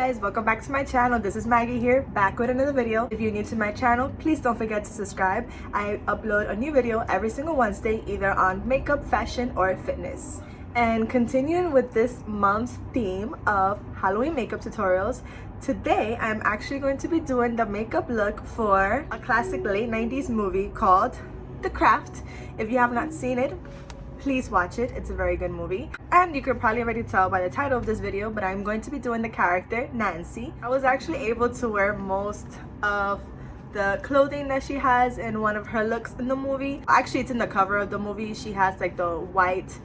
guys, welcome back to my channel. This is Maggie here, back with another video. If you're new to my channel, please don't forget to subscribe. I upload a new video every single Wednesday, either on makeup, fashion, or fitness. And continuing with this month's theme of Halloween makeup tutorials, today I'm actually going to be doing the makeup look for a classic late 90s movie called The Craft. If you have not seen it, please watch it. It's a very good movie. And you could probably already tell by the title of this video, but I'm going to be doing the character Nancy. I was actually able to wear most of the clothing that she has in one of her looks in the movie. Actually, it's in the cover of the movie. She has like the white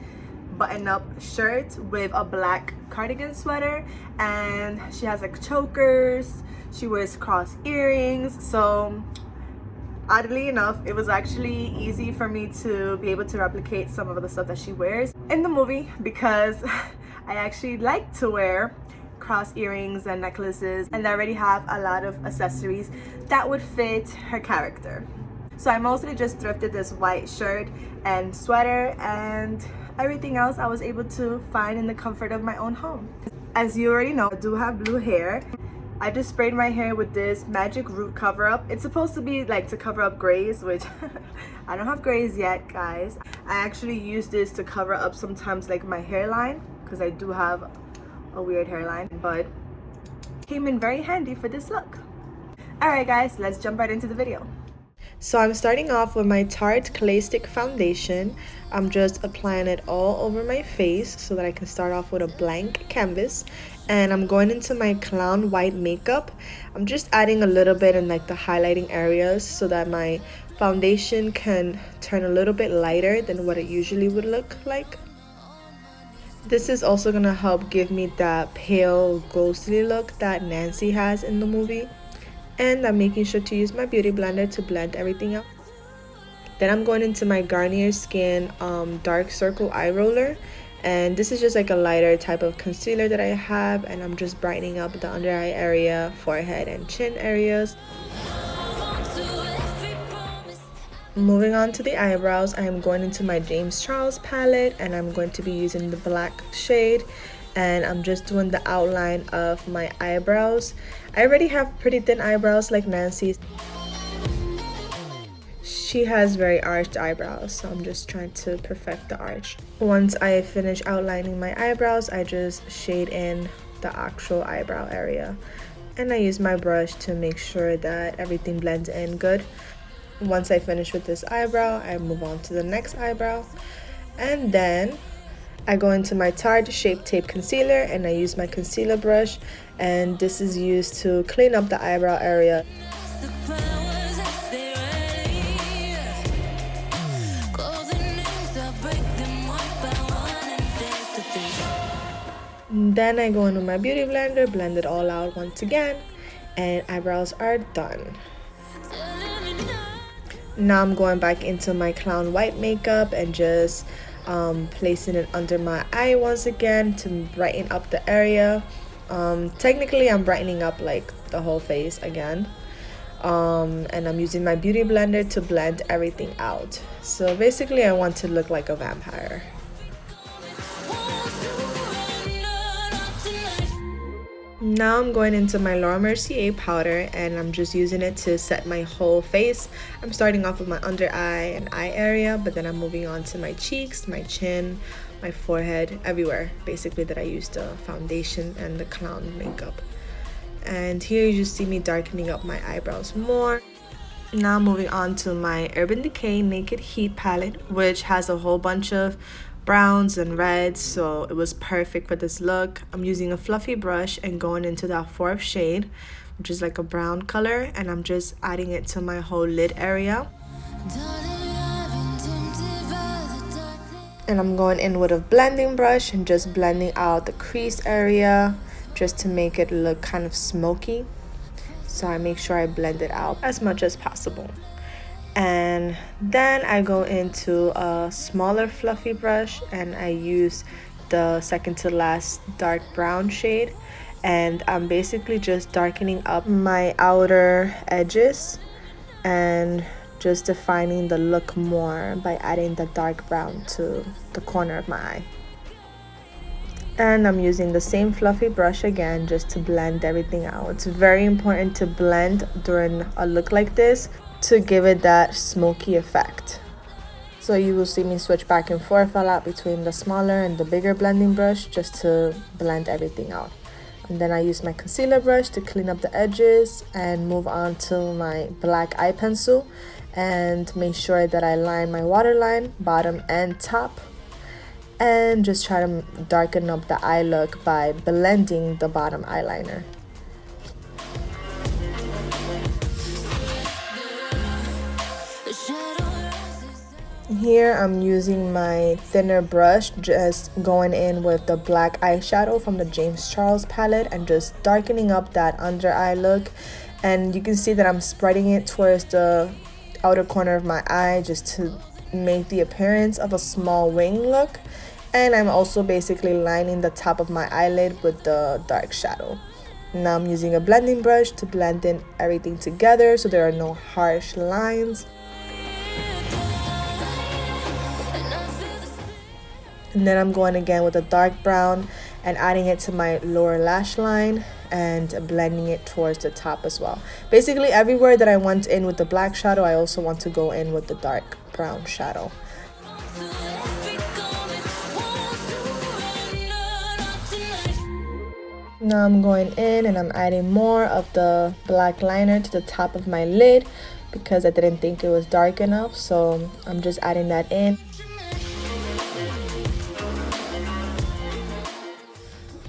button-up shirt with a black cardigan sweater, and she has like chokers. She wears cross earrings. So oddly enough, it was actually easy for me to be able to replicate some of the stuff that she wears in the movie, because I actually like to wear cross earrings and necklaces, and I already have a lot of accessories that would fit her character. So I mostly just thrifted this white shirt and sweater, and everything else I was able to find in the comfort of my own home. As you already know, I do have blue hair. I just sprayed my hair with this magic root cover up. It's supposed to be like to cover up grays, which I don't have grays yet, guys. I actually use this to cover up sometimes like my hairline, because I do have a weird hairline, but came in very handy for this look. Alright guys, let's jump right into the video. So I'm starting off with my Tarte Clay Stick foundation. I'm just applying it all over my face so that I can start off with a blank canvas. And I'm going into my clown white makeup. I'm just adding a little bit in like the highlighting areas so that my foundation can turn a little bit lighter than what it usually would look like. This is also going to help give me that pale ghostly look that Nancy has in the movie. And I'm making sure to use my beauty blender to blend everything out. Then I'm going into my Garnier Skin dark circle eye roller, and this is just like a lighter type of concealer that I have, and I'm just brightening up the under eye area, forehead and chin areas. Moving on to the eyebrows, I am going into my James Charles palette, and I'm going to be using the black shade, and I'm just doing the outline of my eyebrows. I already have pretty thin eyebrows like Nancy. She has very arched eyebrows, so I'm just trying to perfect the arch. Once I finish outlining my eyebrows, I just shade in the actual eyebrow area, and I use my brush to make sure that everything blends in good. Once I finish with this eyebrow, I move on to the next eyebrow, and then I go into my Tarte Shape Tape Concealer, and I use my concealer brush, and this is used to clean up the eyebrow area. Then I go into my beauty blender, blend it all out once again, and eyebrows are done. Now I'm going back into my clown white makeup and just placing it under my eye once again to brighten up the area. Technically I'm brightening up like the whole face again, and I'm using my beauty blender to blend everything out. So basically I want to look like a vampire. Now I'm going into my Laura Mercier powder, and I'm just using it to set my whole face. I'm starting off with my under eye and eye area, but then I'm moving on to my cheeks, my chin, my forehead, everywhere basically that I use the foundation and the clown makeup. And here you just see me darkening up my eyebrows more. Now moving on to my Urban Decay Naked Heat palette, which has a whole bunch of browns and reds, so it was perfect for this look. I'm using a fluffy brush and going into that fourth shade, which is like a brown color, and I'm just adding it to my whole lid area. And I'm going in with a blending brush and just blending out the crease area just to make it look kind of smoky. So I make sure I blend it out as much as possible. And then I go into a smaller fluffy brush, and I use the second to last dark brown shade, and I'm basically just darkening up my outer edges and just defining the look more by adding the dark brown to the corner of my eye. And I'm using the same fluffy brush again just to blend everything out. It's very important to blend during a look like this to give it that smoky effect. So you will see me switch back and forth a lot between the smaller and the bigger blending brush just to blend everything out. And then I use my concealer brush to clean up the edges and move on to my black eye pencil and make sure that I line my waterline, bottom and top. And just try to darken up the eye look by blending the bottom eyeliner. Here I'm using my thinner brush, just going in with the black eyeshadow from the James Charles palette and just darkening up that under eye look. And you can see that I'm spreading it towards the outer corner of my eye just to make the appearance of a small wing look. And I'm also basically lining the top of my eyelid with the dark shadow. Now I'm using a blending brush to blend in everything together so there are no harsh lines. And then I'm going again with a dark brown and adding it to my lower lash line and blending it towards the top as well. Basically everywhere that I went in with the black shadow, I also want to go in with the dark brown shadow. Now I'm going in and I'm adding more of the black liner to the top of my lid because I didn't think it was dark enough, so I'm just adding that in.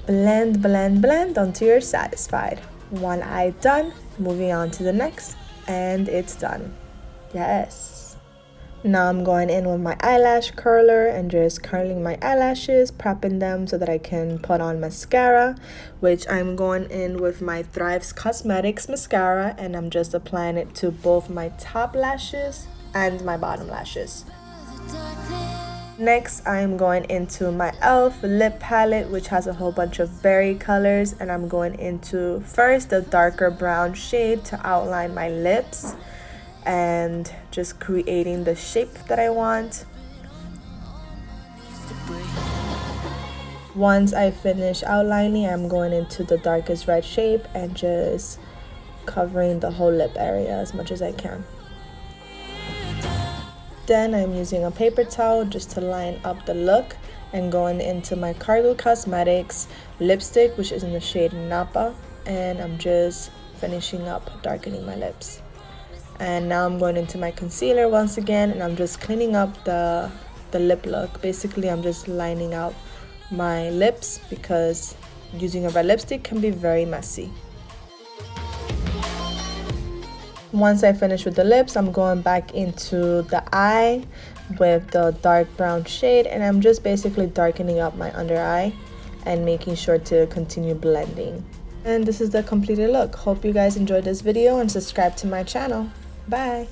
Blend, blend, blend until you're satisfied. One eye done, moving on to the next, and it's done. Yes. Now I'm going in with my eyelash curler and just curling my eyelashes, prepping them so that I can put on mascara, which I'm going in with my Thrives Cosmetics mascara, and I'm just applying it to both my top lashes and my bottom lashes. Next, I'm going into my e.l.f. lip palette, which has a whole bunch of berry colors, and I'm going into first the darker brown shade to outline my lips and just creating the shape that I want. Once I finish outlining, I'm going into the darkest red shape and just covering the whole lip area as much as I can. Then I'm using a paper towel just to line up the look and going into my Cargo Cosmetics lipstick, which is in the shade Napa, and I'm just finishing up darkening my lips. And now I'm going into my concealer once again, and I'm just cleaning up the lip look. Basically, I'm just lining out my lips because using a red lipstick can be very messy. Once I finish with the lips, I'm going back into the eye with the dark brown shade, and I'm just basically darkening up my under eye and making sure to continue blending. And this is the completed look. Hope you guys enjoyed this video and subscribe to my channel. Bye!